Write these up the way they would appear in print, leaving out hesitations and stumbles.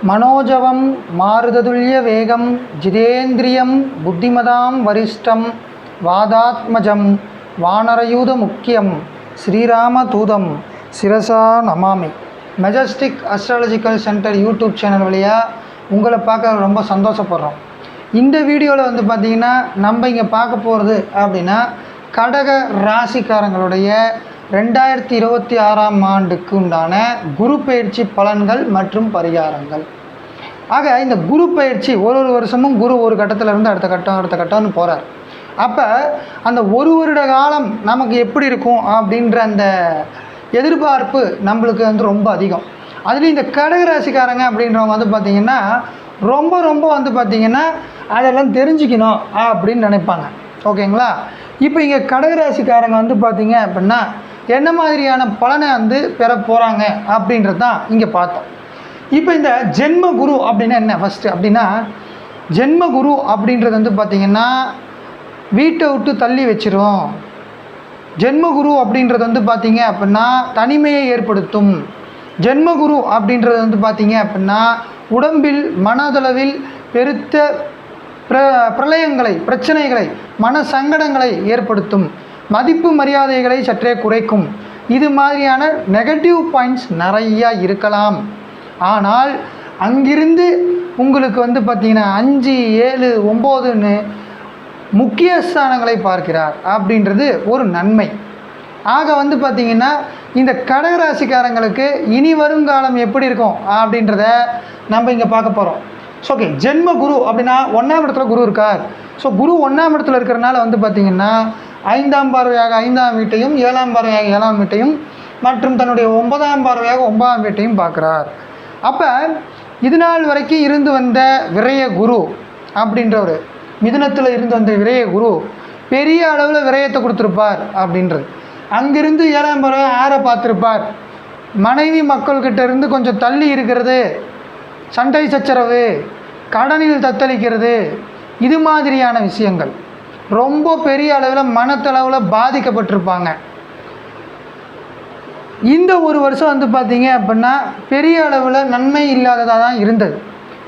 மனோஜவம் மாருததுல்ய வேகம் ஜிதேந்திரியம் புத்திமதாம் வரிஷ்டம் வாதாத்மஜம் வானரயூத முக்கியம் ஸ்ரீராம தூதம் சிரசா நமாமி. Majestic Astrological Centre YouTube channel வழியாக உங்களை பார்க்க ரொம்ப சந்தோஷப்படுறோம். இந்த வீடியோவில் பார்த்திங்கன்னா நம்ம இங்கே பார்க்க போகிறது அப்படின்னா கடக ராசிக்காரங்களுடைய 2026ஆம் ஆண்டுக்கு உண்டான குரு பயிற்சி பலன்கள் மற்றும் பரிகாரங்கள். ஆக இந்த குரு பயிற்சி ஒரு வருஷமும் குரு ஒரு கட்டத்திலேருந்து அடுத்த கட்டம்னு போகிறார். அப்போ அந்த ஒரு வருட காலம் நமக்கு எப்படி இருக்கும் அப்படின்ற அந்த எதிர்பார்ப்பு நம்மளுக்கு ரொம்ப அதிகம். அதுலேயும் இந்த கடக ராசிக்காரங்க அப்படின்றவங்க பார்த்திங்கன்னா ரொம்ப பார்த்திங்கன்னா அதெல்லாம் தெரிஞ்சுக்கணும் அப்படின்னு நினைப்பாங்க. ஓகேங்களா? இப்போ இங்கே கடகராசிக்காரங்க பார்த்திங்க அப்படின்னா என்ன மாதிரியான பலனை பெற போகிறாங்க அப்படின்றது தான் இங்கே பார்த்தோம். இப்போ இந்த ஜென்ம குரு அப்படின்னா என்ன ஃபஸ்ட்டு அப்படின்னா, ஜென்ம குரு அப்படின்றது பார்த்திங்கன்னா வீட்டை விட்டு தள்ளி வச்சிரும். ஜென்மகுரு அப்படின்றது பார்த்திங்க அப்படின்னா தனிமையை ஏற்படுத்தும். ஜென்மகுரு அப்படின்றது பார்த்திங்க அப்படின்னா உடம்பில் மனதளவில் பெருத்த பிரளயங்களை, பிரச்சனைகளை, மன சங்கடங்களை ஏற்படுத்தும். மதிப்பு மரியாதைகளை சற்றே குறைக்கும். இது மாதிரியான நெகட்டிவ் பாயிண்ட்ஸ் நிறையா இருக்கலாம். ஆனால் அங்கிருந்து உங்களுக்கு பார்த்திங்கன்னா 5, 7, 9ன்னு முக்கிய ஸ்தானங்களை பார்க்கிறார் அப்படின்றது ஒரு நன்மை. ஆக பார்த்திங்கன்னா இந்த கடகராசிக்காரங்களுக்கு இனி வருங்காலம் எப்படி இருக்கும் அப்படின்றத நம்ம இங்கே பார்க்க போகிறோம். ஓகே, ஜென்ம குரு அப்படின்னா 1ஆம் இடத்துல குரு இருக்கார். ஸோ குரு 1ஆம் இடத்துல இருக்கிறனால பார்த்திங்கன்னா 5ஆம் பார்வையாக 5ஆம் வீட்டையும் 7ஆம் பார்வையாக 7ஆம் வீட்டையும் மற்றும் தன்னுடைய 9ஆம் பார்வையாக 9ஆம் வீட்டையும் பார்க்குறார். அப்போ இது நாள் வரைக்கும் இருந்து வந்த விரய குரு அப்படின்றவர், மிதுனத்தில் இருந்து வந்த விரய குரு பெரிய அளவில் விரயத்தை கொடுத்துருப்பார் அப்படின்றது. அங்கிருந்து 7ஆம் பார்வை 6 பார்த்துருப்பார். மனைவி மக்கள்கிட்ட இருந்து கொஞ்சம் தள்ளி இருக்கிறது, சண்டை சச்சரவு, கடனில் தத்தளிக்கிறது, இது மாதிரியான விஷயங்கள் ரொம்ப பெரிய அளவில் மனத்தளவில் பாதிக்கப்பட்டிருப்பாங்க. இந்த ஒரு வருஷம் பார்த்திங்க அப்படின்னா பெரிய அளவில் நன்மை இல்லாததாக தான் இருந்தது.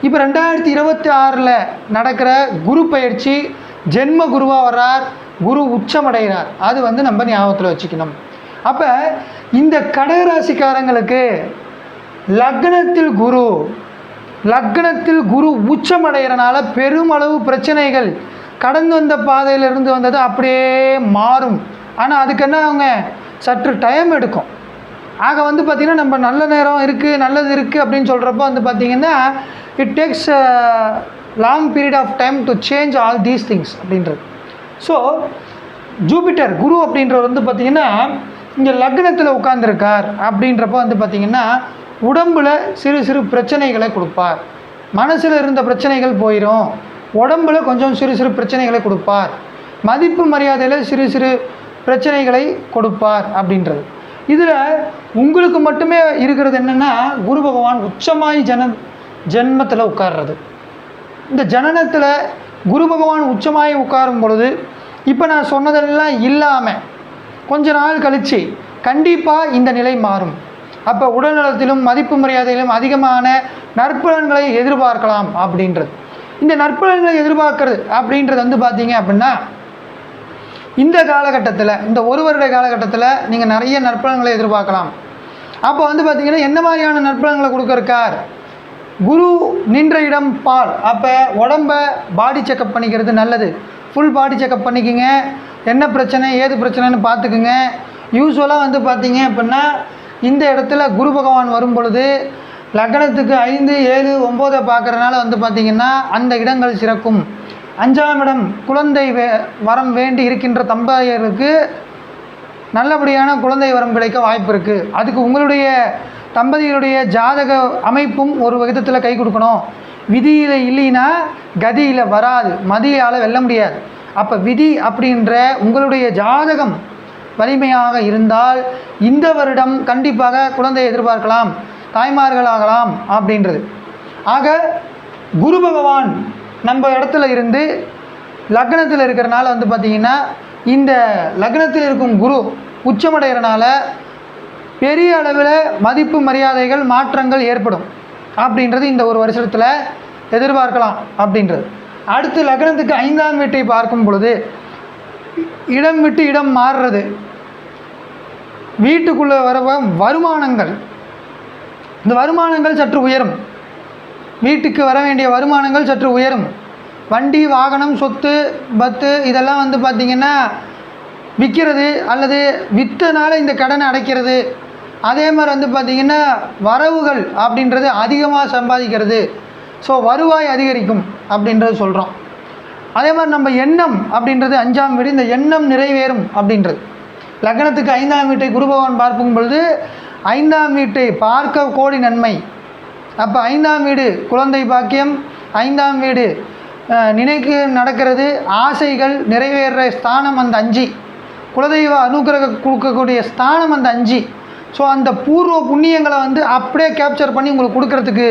இப்போ 2026 நடக்கிற குரு பயிற்சி ஜென்ம குருவாக வர்றார், குரு உச்சமடைகிறார். அது நம்ம ஞாபகத்தில் வச்சுக்கணும். அப்போ இந்த கடகராசிக்காரங்களுக்கு லக்னத்தில் குரு உச்சமடைகிறனால பெருமளவு பிரச்சனைகள் கடந்து வந்த பாதையிலிருந்து வந்தது அப்படியே மாறும். ஆனால் அதுக்கு என்ன அவங்க சற்று டைம் எடுக்கும். ஆக பார்த்திங்கன்னா நம்ம நல்ல நேரம் இருக்குது, நல்லது இருக்குது அப்படின்னு சொல்கிறப்போ பார்த்திங்கன்னா it takes long period of time to change all these things அப்படின்றது. ஸோ ஜூபிட்டர் குரு அப்படின்றவர் பார்த்திங்கன்னா இங்கே லக்னத்தில் உட்கார்ந்துருக்கார் அப்படின்றப்போ பார்த்திங்கன்னா உடம்பில் சிறு சிறு பிரச்சனைகளை கொடுப்பார். மனசில் இருந்த பிரச்சனைகள் போயிடும். உடம்பில் கொஞ்சம் சிறு சிறு பிரச்சனைகளை கொடுப்பார். மதிப்பு மரியாதையில் சிறு சிறு பிரச்சனைகளை கொடுப்பார் அப்படின்றது. இதில் உங்களுக்கு மட்டுமே இருக்கிறது என்னென்னா, குரு பகவான் உச்சமாய் ஜென்மத்தில் உட்கார்றது. இந்த ஜனனத்தில் குரு பகவான் உச்சமாய் உட்காரும் பொழுது இப்போ நான் சொன்னதெல்லாம் இல்லாமல் கொஞ்ச நாள் கழித்து கண்டிப்பாக இந்த நிலை மாறும். அப்போ உடல்நலத்திலும் மதிப்பு மரியாதையிலும் அதிகமான நற்பலன்களை எதிர்பார்க்கலாம் அப்படின்றது. இந்த நற்பலன்களை எதிர்பார்க்கறது அப்படின்றது பார்த்திங்க அப்படின்னா இந்த காலகட்டத்தில், இந்த ஒரு வருட காலகட்டத்தில் நீங்கள் நிறைய நற்பலன்களை எதிர்பார்க்கலாம். அப்போ பார்த்திங்கன்னா என்ன மாதிரியான நற்பலன்களை கொடுக்கறக்கார்? குரு நின்ற இடம் பால். அப்போ உடம்ப பாடி செக்கப் பண்ணிக்கிறது நல்லது. ஃபுல் பாடி செக்கப் பண்ணிக்கோங்க. என்ன பிரச்சனை ஏது பிரச்சனைன்னு பார்த்துக்குங்க. யூஸ்வலாக பார்த்திங்க அப்படின்னா இந்த இடத்துல குரு பகவான் வரும் பொழுது லக்னத்துக்கு 5, 7, 9 பார்க்குறதுனால பார்த்திங்கன்னா அந்த இடங்கள் சிறக்கும். 5ஆம் இடம் குழந்தை வரம் வேண்டி இருக்கின்ற தம்பதியருக்கு நல்லபடியான குழந்தை வரம் கிடைக்க வாய்ப்பு இருக்குது. அதுக்கு உங்களுடைய தம்பதிகளுடைய ஜாதக அமைப்பும் ஒரு விதத்தில் கை கொடுக்கணும். விதியில் இல்லைன்னா கதியில் வராது, மதியால் வெல்ல முடியாது. அப்போ விதி அப்படின்ற உங்களுடைய ஜாதகம் வலிமையாக இருந்தால் இந்த வருடம் கண்டிப்பாக குழந்தையை எதிர்பார்க்கலாம், தாய்மார்களாகலாம் அப்படின்றது. ஆக குரு பகவான் நம்ம இடத்துல இருந்து லக்னத்தில் இருக்கிறனால பார்த்திங்கன்னா இந்த லக்னத்தில் இருக்கும் குரு உச்சமடைகிறனால பெரிய அளவில் மதிப்பு மரியாதைகள் மாற்றங்கள் ஏற்படும். அப்படின்றது இந்த ஒரு வருஷத்தில் எதிர்பார்க்கலாம் அப்படின்றது. அடுத்து லக்னத்துக்கு 5ஆம் வீட்டை பார்க்கும் பொழுது இடம் விட்டு இடம் மாறுறது, வீட்டுக்குள்ளே வர வருமானங்கள், இந்த வருமானங்கள் சற்று உயரும், வீட்டுக்கு வர வேண்டிய வருமானங்கள் சற்று உயரும். வண்டி வாகனம் சொத்து பத்து இதெல்லாம் வந்து பார்த்திங்கன்னா விற்கிறது அல்லது விற்றனால இந்த கடனை அடைக்கிறது. அதே மாதிரி வந்து பார்த்திங்கன்னா வரவுகள் அப்படின்றது அதிகமாக சம்பாதிக்கிறது. ஸோ வருவாய் அதிகரிக்கும் அப்படின்றது சொல்கிறோம். அதே மாதிரி நம்ம எண்ணம் அப்படின்றது 5ஆம் வீடு, இந்த எண்ணம் நிறைவேறும் அப்படின்றது. லக்னத்துக்கு 5ஆம் வீட்டை குரு பகவான் பார்க்கும் பொழுது 5ஆம் வீட்டை பார்க்க கோடி நன்மை. அப்போ 5ஆம் வீடு குழந்தை பாக்கியம், 5ஆம் வீடு நினைக்கு நடக்கிறது, ஆசைகள் நிறைவேற ஸ்தானம் அந்த 5, குலதெய்வ அனுகிரகம் கொடுக்கக்கூடிய ஸ்தானம் அந்த 5. ஸோ அந்த பூர்வ புண்ணியங்களை வந்து அப்படியே கேப்சர் பண்ணி உங்களுக்கு கொடுக்கறதுக்கு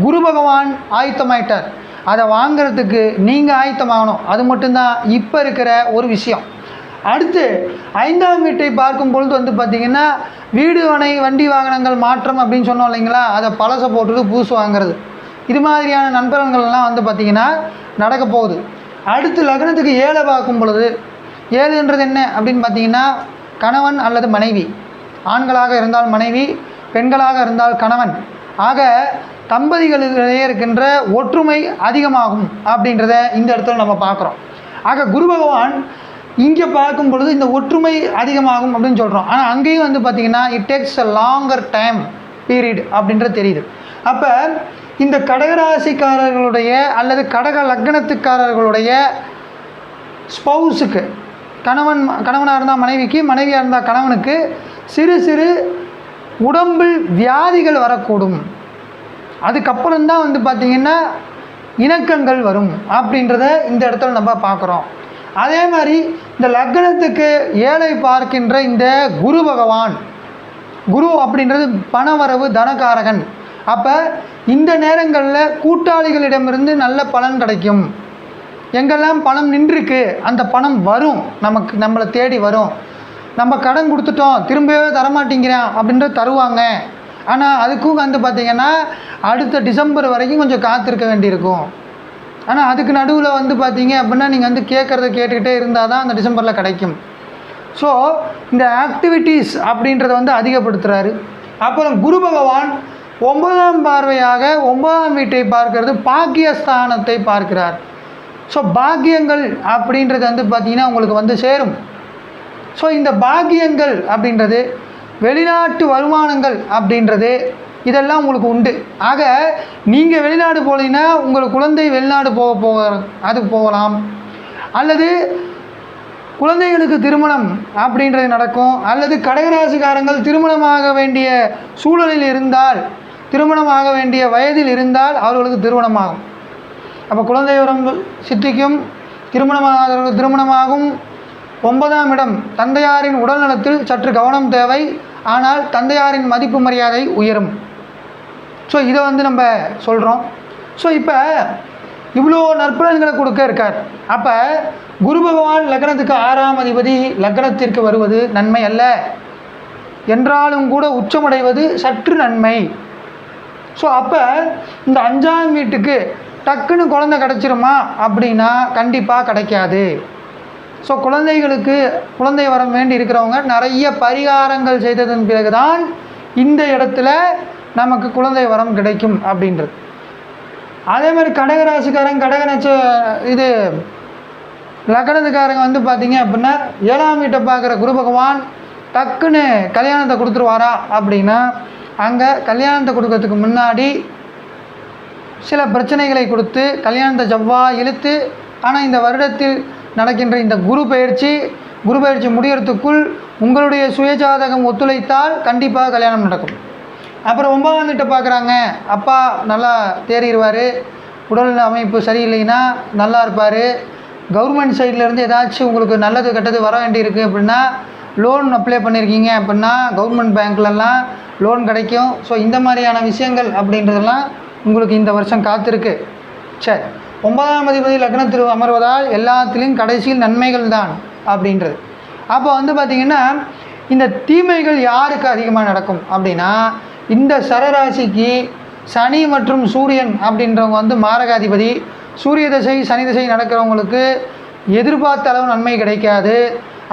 குரு பகவான் ஆயத்தமாயிட்டார். அதை வாங்கிறதுக்கு நீங்கள் ஆயத்தமாகணும். அது மட்டும்தான் இப்போ இருக்கிற ஒரு விஷயம். அடுத்து 5ஆம் வீட்டை பார்க்கும் பொழுது வந்து பார்த்திங்கன்னா வீடு மனை வண்டி வாகனங்கள் மாற்றம் அப்படின்னு சொன்னோம் இல்லைங்களா, அதை பழசை போட்டுட்டு புதுசு வாங்கிறது, இது மாதிரியான நண்பர்கள்லாம் வந்து பார்த்திங்கன்னா நடக்க போகுது. அடுத்து லக்னத்துக்கு 7 பார்க்கும் பொழுது 7ன்றது என்ன அப்படின்னு பார்த்திங்கன்னா கணவன் அல்லது மனைவி, ஆண்களாக இருந்தால் மனைவி, பெண்களாக இருந்தால் கணவன். ஆக தம்பதிகளிடையே இருக்கின்ற ஒற்றுமை அதிகமாகும் அப்படின்றத இந்த இடத்துல நம்ம பார்க்குறோம். ஆக குரு பகவான் இங்கே பார்க்கும் பொழுது இந்த ஒற்றுமை அதிகமாகும் அப்படின்னு சொல்கிறோம். ஆனால் அங்கேயும் வந்து பார்த்திங்கன்னா it takes a longer time period அப்படின்றது தெரியுது. அப்போ இந்த கடகராசிக்காரர்களுடைய அல்லது கடக லக்னத்துக்காரர்களுடைய ஸ்பௌஸுக்கு, கணவனாக இருந்தால் மனைவிக்கு, மனைவியாக இருந்தால் கணவனுக்கு சிறு சிறு உடம்பில் வியாதிகள் வரக்கூடும். அதுக்கப்புறம்தான் வந்து பார்த்திங்கன்னா இணக்கங்கள் வரும் அப்படின்றத இந்த இடத்துல நம்ம பார்க்குறோம். அதே மாதிரி இந்த லக்னத்துக்கு 7 பார்க்கின்ற இந்த குரு பகவான், குரு அப்படின்றது பணவரவு தனகாரகன். அப்போ இந்த நேரங்களில் கூட்டாளிகளிடமிருந்து நல்ல பலன் கிடைக்கும். எங்கெல்லாம் பணம் நின்றுருக்கு அந்த பணம் வரும், நம்மளை தேடி வரும். நம்ம கடன் கொடுத்துட்டோம் திரும்பவே தரமாட்டேங்கிறான் அப்படின்ற தருவாங்க. ஆனால் அதுக்கும் வந்து பார்த்திங்கன்னா அடுத்த டிசம்பர் வரைக்கும் கொஞ்சம் காத்திருக்க வேண்டியிருக்கும். ஆனால் அதுக்கு நடுவில் வந்து பார்த்திங்க அப்படின்னா நீங்கள் வந்து கேட்குறத கேட்டுக்கிட்டே இருந்தால் தான் அந்த டிசம்பரில் கிடைக்கும். ஸோ இந்த ஆக்டிவிட்டீஸ் அப்படின்றத வந்து அதிகப்படுத்துகிறாரு. அப்புறம் குரு பகவான் 9ஆம் பார்வையாக 9ஆம் வீட்டை பார்க்கறது பாக்கியஸ்தானத்தை பார்க்கிறார். ஸோ பாக்கியங்கள் அப்படின்றது வந்து பார்த்திங்கன்னா உங்களுக்கு வந்து சேரும். ஸோ இந்த பாக்கியங்கள் அப்படின்றது வெளிநாட்டு வருமானங்கள் அப்படின்றது இதெல்லாம் உங்களுக்கு உண்டு. ஆக நீங்கள் வெளிநாடு போனீங்கன்னா உங்கள் குழந்தை வெளிநாடு அதுக்கு போகலாம், அல்லது குழந்தைகளுக்கு திருமணம் அப்படின்றது நடக்கும், அல்லது கடகராசிக்காரங்கள் திருமணமாக வேண்டிய சூழலில் இருந்தால், திருமணமாக வேண்டிய வயதில் இருந்தால் அவர்களுக்கு திருமணமாகும். அப்போ குழந்தை வரம் சித்திக்கும், திருமணமானவர்களுக்கு திருமணமாகும். 9ஆம் இடம் தந்தையாரின் உடல்நலத்தில் சற்று கவனம் தேவை, ஆனால் தந்தையாரின் மதிப்பு மரியாதை உயரும். ஸோ இதை வந்து நம்ம சொல்கிறோம். ஸோ இப்போ இவ்வளோ நற்பலன்களை கொடுக்க இருக்கார். அப்போ குரு பகவான் லக்னத்துக்கு 6ஆம் அதிபதி லக்னத்திற்கு வருவது நன்மை அல்ல என்றாலும் கூட உச்சமடைவது சற்று நன்மை. ஸோ அப்போ இந்த 5ஆம் வீட்டுக்கு டக்குன்னு குழந்தை கிடச்சிருமா அப்படின்னா கண்டிப்பாக கிடைக்காது. ஸோ குழந்தைகளுக்கு குழந்தை வரம் வேண்டி இருக்கிறவங்க நிறைய பரிகாரங்கள் செய்ததன் பிறகுதான் இந்த இடத்துல நமக்கு குழந்தை வரம் கிடைக்கும் அப்படின்றது. அதே மாதிரி கடகராசிக்காரங்க இது லக்னத்துக்காரங்க வந்து பார்த்திங்க அப்படின்னா 7ஆம் வீட்டை பார்க்குற குரு பகவான் டக்குன்னு கல்யாணத்தை கொடுத்துருவாரா அப்படின்னா அங்கே கல்யாணத்தை கொடுக்கறதுக்கு முன்னாடி சில பிரச்சனைகளை கொடுத்து கல்யாணத்தை ஜவ்வாக இழுத்து, ஆனால் இந்த வருடத்தில் நடக்கின்ற இந்த குரு பயிற்சி முடியறதுக்குள் உங்களுடைய சுயஜாதகம் ஒத்துழைத்தால் கண்டிப்பாக கல்யாணம் நடக்கும். அப்புறம் 9ஆம் வீட்டை பார்க்குறாங்க, அப்பா நல்லா தேறிடுவார், உடல் அமைப்பு சரியில்லைன்னா நல்லா இருப்பார், கவர்மெண்ட் சைட்லேருந்து ஏதாச்சும் உங்களுக்கு நல்லது கெட்டது வர வேண்டியிருக்கு அப்படின்னா, லோன் அப்ளை பண்ணியிருக்கீங்க அப்படின்னா கவர்மெண்ட் பேங்க்லலாம் லோன் கிடைக்கும். ஸோ இந்த மாதிரியான விஷயங்கள் அப்படின்றதெல்லாம் உங்களுக்கு இந்த வருஷம் காத்திருக்கு. சரி, 9ஆம் அதிபதி லக்னத்தில் அமர்வதால் எல்லாத்திலையும் கடைசியில் நன்மைகள் தான் அப்படின்றது. அப்போ வந்து பார்த்திங்கன்னா இந்த தீமைகள் யாருக்கு அதிகமாக நடக்கும் அப்படின்னா இந்த சரராசிக்கு சனி மற்றும் சூரியன் அப்படின்றவங்க வந்து மாரகாதிபதி. சூரிய தசை சனி தசை நடக்கிறவங்களுக்கு எதிர்பார்த்த அளவு நன்மை கிடைக்காது.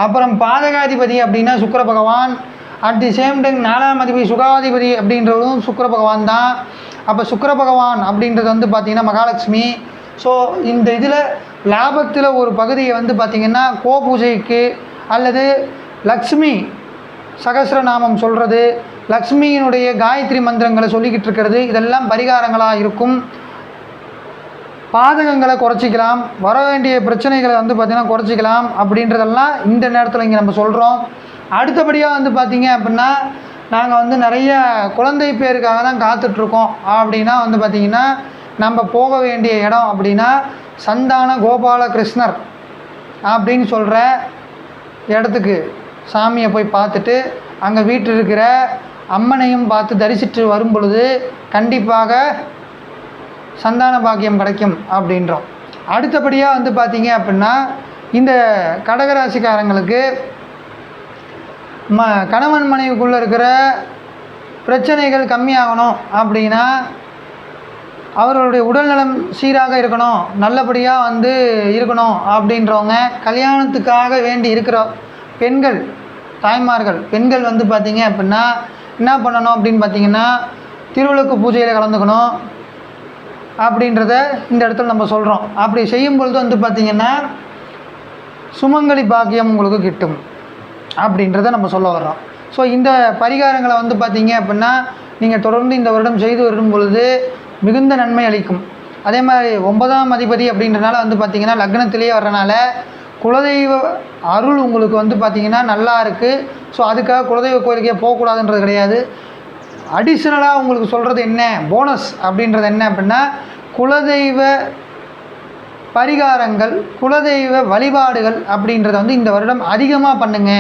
அப்புறம் பாதகாதிபதி அப்படின்னா சுக்கிர பகவான். அட் தி சேம் டைம் 4ஆம் அதிபதி சுகாதிபதி அப்படின்றதும் சுக்கிர பகவான் தான். அப்போ சுக்கிர பகவான் அப்படின்றது வந்து பார்த்திங்கன்னா மகாலட்சுமி. ஸோ இந்த இதில் லாபத்தில் ஒரு பகுதியை வந்து பார்த்திங்கன்னா கோபூஜைக்கு அல்லது லக்ஷ்மி சகஸ்ரநாமம் சொல்கிறது, லக்ஷ்மியினுடைய காயத்ரி மந்திரங்களை சொல்லிக்கிட்டு இருக்கிறது, இதெல்லாம் பரிகாரங்களாக இருக்கும். பாதகங்களை குறைச்சிக்கலாம், வர வேண்டிய பிரச்சனைகளை வந்து பார்த்திங்கன்னா குறைச்சிக்கலாம் அப்படின்றதெல்லாம் இந்த நேரத்தில் இங்கே நம்ம சொல்கிறோம். அடுத்தபடியாக வந்து பார்த்திங்க அப்படின்னா நாங்கள் வந்து நிறைய குழந்தை பேருக்காக தான் காத்துட்ருக்கோம். அப்படின்னா வந்து பார்த்திங்கன்னா நம்ம போக வேண்டிய இடம் அப்படின்னா சந்தான கோபாலகிருஷ்ணர் அப்படின்னு சொல்கிற இடத்துக்கு சாமியை போய் பார்த்துட்டு அங்கே வீட்டில் இருக்கிற அம்மனையும் பார்த்து தரிசித்து வரும் பொழுது கண்டிப்பாக சந்தான பாக்கியம் கிடைக்கும் அப்படின்றோம். அடுத்தபடியாக வந்து பார்த்திங்க அப்படின்னா இந்த கடகராசிக்காரங்களுக்கு கணவன் மனைவிக்குள்ளே இருக்கிற பிரச்சனைகள் கம்மியாகணும் அப்படின்னா அவர்களுடைய உடல்நலம் சீராக இருக்கணும், நல்லபடியாக வந்து இருக்கணும் அப்படின்றவங்க கல்யாணத்துக்காக வேண்டி இருக்கிற பெண்கள் தாய்மார்கள் பெண்கள் வந்து பார்த்திங்க அப்படின்னா என்ன பண்ணணும் அப்படின்னு பார்த்திங்கன்னா திருவிளக்கு பூஜையில் கலந்துக்கணும் அப்படின்றத இந்த இடத்துல நம்ம சொல்கிறோம். அப்படி செய்யும் பொழுது வந்து பார்த்திங்கன்னா சுமங்கலி பாக்கியம் உங்களுக்கு கிட்டும் அப்படின்றத நம்ம சொல்ல வர்றோம். ஸோ இந்த பரிகாரங்களை வந்து பார்த்திங்க அப்படின்னா நீங்கள் தொடர்ந்து இந்த வருடம் செய்து வரும் பொழுது மிகுந்த நன்மை அளிக்கும். அதே மாதிரி 9ஆம் அதிபதி அப்படின்றனால வந்து பார்த்திங்கன்னா லக்னத்திலேயே வர்றனால குலதெய்வ அருள் உங்களுக்கு வந்து பார்த்திங்கன்னா நல்லா இருக்குது. ஸோ அதுக்காக குலதெய்வ கோயிலுக்கே போகக்கூடாதுன்றது கிடையாது. அடிஷ்னலாக உங்களுக்கு சொல்கிறது என்ன போனஸ் அப்படின்றது என்ன அப்படின்னா குலதெய்வ பரிகாரங்கள் குலதெய்வ வழிபாடுகள் அப்படின்றத வந்து இந்த வருடம் அதிகமாக பண்ணுங்க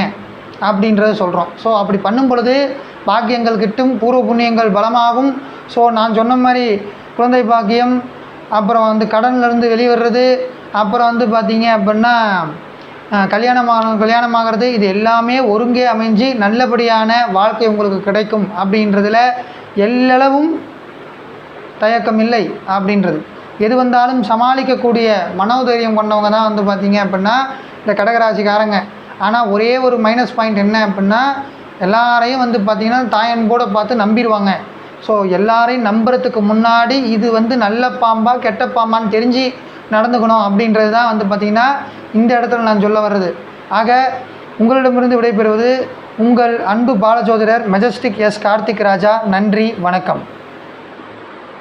அப்படின்றத சொல்கிறோம். ஸோ அப்படி பண்ணும் பொழுது பாக்கியங்கள் கிட்டும், பூர்வ புண்ணியங்கள் பலமாகும். ஸோ நான் சொன்ன மாதிரி குழந்தை பாக்கியம், அப்புறம் வந்து கடன்லேருந்து வெளிவர்றது, அப்புறம் வந்து பார்த்திங்க அப்படின்னா கல்யாணமாகிறது, இது எல்லாமே ஒருங்கே அமைஞ்சு நல்லபடியான வாழ்க்கை உங்களுக்கு கிடைக்கும் அப்படின்றதில் எல்லளவும் தயக்கம் இல்லை அப்படின்றது. எது வந்தாலும் சமாளிக்கக்கூடிய மனோதைரியம் கொண்டவங்க தான் வந்து பார்த்திங்க அப்படின்னா இந்த கடகராசிக்காரங்க. ஆனால் ஒரே ஒரு மைனஸ் பாயிண்ட் என்ன அப்படின்னா எல்லாரையும் வந்து பார்த்திங்கன்னா தாயன்போடு பார்த்து நம்பிடுவாங்க. ஸோ எல்லாரையும் நம்புறதுக்கு முன்னாடி இது வந்து நல்ல பாம்பா கெட்ட பாம்பான்னு தெரிஞ்சு நடந்துக்கணும் அப்படின்றது தான் வந்து பார்த்திங்கன்னா இந்த இடத்துல நான் சொல்ல வர்றது. ஆக உங்களிடமிருந்து விடைபெறுவது உங்கள் அன்பு பாலஜோதிடர் மெஜஸ்டிக் எஸ் கார்த்திக் ராஜா. நன்றி, வணக்கம்.